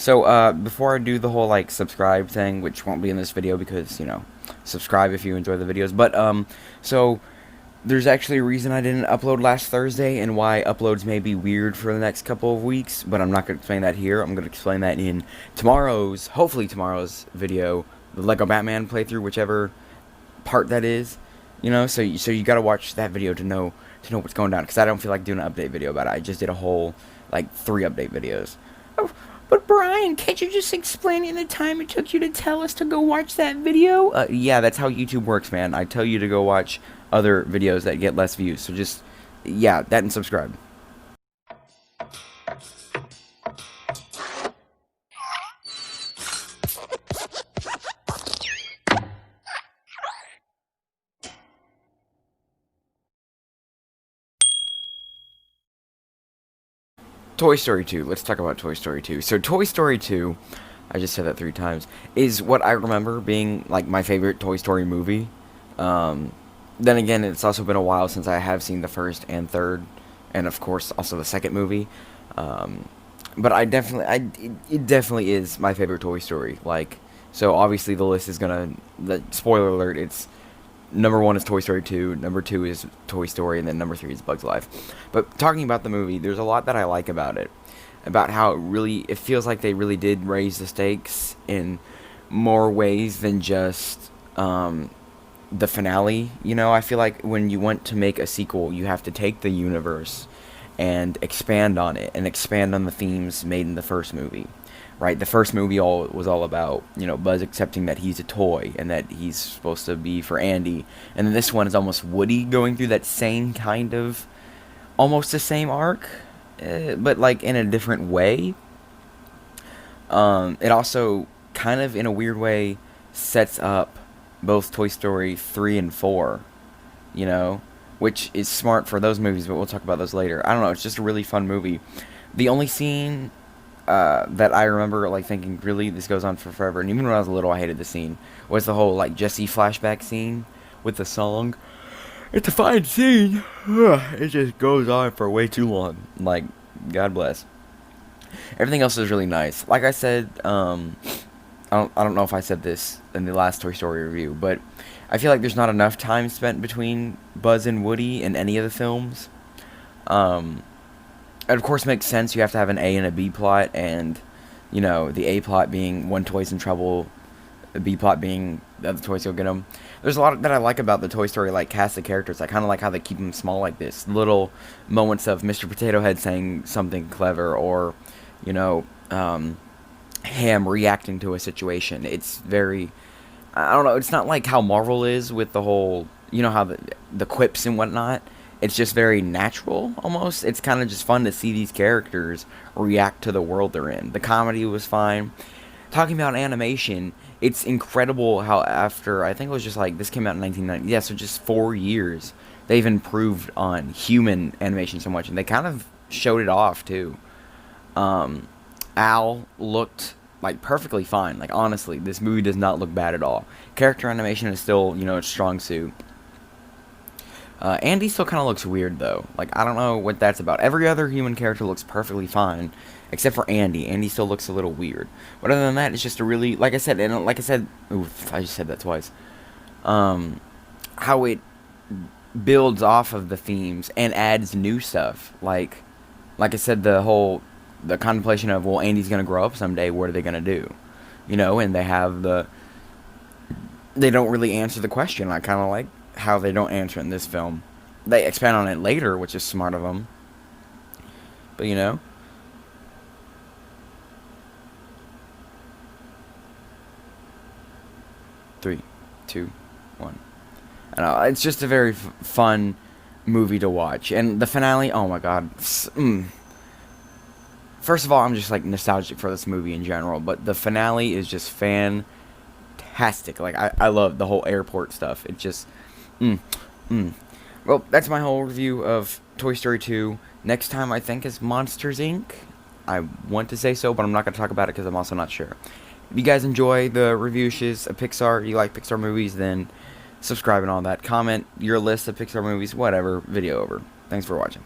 So, before I do the whole, like, subscribe thing, which won't be in this video because, subscribe if you enjoy the videos. But, so, there's actually a reason I didn't upload last Thursday and why uploads may be weird for the next couple of weeks, but I'm not going to explain that here. I'm going to explain that in hopefully tomorrow's video, the Lego Batman playthrough, whichever part that is, so you got to watch that video to know what's going down, because I don't feel like doing an update video about it. I just did a whole, like, 3 update videos. Oh, but Brian, can't you just explain in the time it took you to tell us to go watch that video? Yeah, that's how YouTube works, man. I tell you to go watch other videos that get less views, so just, yeah, that and subscribe. Toy Story 2. Let's talk about Toy Story 2. So Toy Story 2, I just said that 3 times, is what I remember being, like, my favorite Toy Story movie. Then again, it's also been a while since I have seen the first and third, and of course also the second movie. But it definitely is my favorite Toy Story. Like, so obviously the list is spoiler alert, it's number 1 is Toy Story 2, number 2 is Toy Story, and then number 3 is Bug's Life. But talking about the movie, there's a lot that I like about it. About how it feels like they really did raise the stakes in more ways than just the finale. I feel like when you want to make a sequel, you have to take the universe and expand on it, and expand on the themes made in the first movie. Right, the first movie was all about, Buzz accepting that he's a toy and that he's supposed to be for Andy. And then this one is almost Woody going through that same kind of, almost the same arc, but like in a different way. It also kind of, in a weird way, sets up both Toy Story 3 and 4, which is smart for those movies, but we'll talk about those later. I don't know, it's just a really fun movie. The only scene that I remember, like, thinking, really, this goes on for forever, and even when I was little, I hated the scene, was the whole, like, Jesse flashback scene with the song. It's a fine scene. It just goes on for way too long. Like, God bless. Everything else is really nice. Like I said, I don't know if I said this in the last Toy Story review, but I feel like there's not enough time spent between Buzz and Woody in any of the films. It of course makes sense. You have to have an A and a B plot, and the A plot being one toy's in trouble, the B plot being the other toys go get them. There's a lot that I like about the Toy Story, like, cast of characters. I kind of like how they keep them small like this. Little moments of Mr. Potato Head saying something clever, or Ham reacting to a situation. It's very, I don't know. It's not like how Marvel is with the whole, how the quips and whatnot. It's just very natural, almost. It's kind of just fun to see these characters react to the world they're in. The comedy was fine. Talking about animation, it's incredible how after, I think it was just like, this came out in 1990, yeah, so just 4 years, they've improved on human animation so much, and they kind of showed it off, too. Al looked, like, perfectly fine. Like, honestly, this movie does not look bad at all. Character animation is still, its strong suit. Andy still kind of looks weird, though. Like, I don't know what that's about. Every other human character looks perfectly fine, except for Andy. Andy still looks a little weird. But other than that, it's just a really, like I said, oof, I just said that twice. How it builds off of the themes and adds new stuff. Like I said, the contemplation of, well, Andy's gonna grow up someday. What are they gonna do? And they don't really answer the question. I kind of like how they don't answer it in this film. They expand on it later, which is smart of them. But, 3, 2, 1. I don't know, it's just a very fun movie to watch. And the finale, oh my god. First of all, I'm just, like, nostalgic for this movie in general. But the finale is just fantastic. Like, I love the whole airport stuff. It just... Well, that's my whole review of Toy Story 2. Next time, I think, is Monsters, Inc. I want to say so, but I'm not going to talk about it because I'm also not sure. If you guys enjoy the reviews of Pixar, you like Pixar movies, then subscribe and all that. Comment your list of Pixar movies, whatever. Video over. Thanks for watching.